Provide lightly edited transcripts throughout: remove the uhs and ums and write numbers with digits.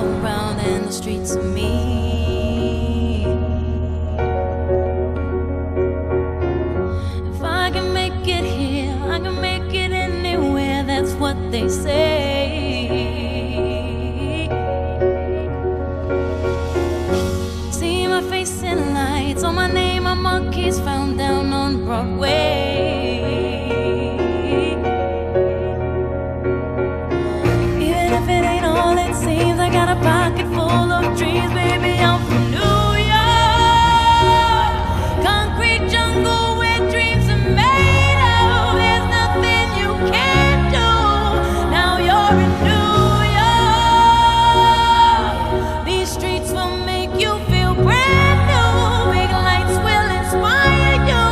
walk around in the streets of me. If I can make it here, I can make it anywhere, that's what they say. See my face in lights, on my name on monkeys found down on Broadway. Even if it ain't all it seems, I got a pocket full of dreams, baby, I'm from New York. Concrete jungle where dreams are made of. There's nothing you can't do. Now you're in New York. These streets will make you feel brand new. Big lights will inspire you.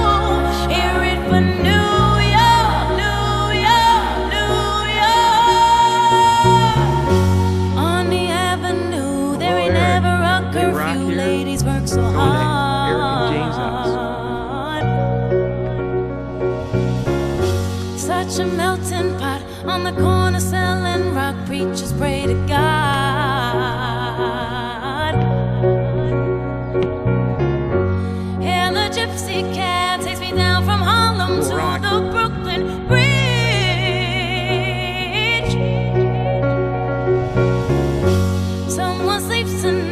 Hear it for New York, New York, New York. On the avenue, there ain't never a curfew. Ladies work so hard. Such a melting pot on the corner selling rock. Preachers pray to God. Yeah, the gypsy cab takes me down from Harlem to the Brooklyn Bridge. Someone sleeps tonight.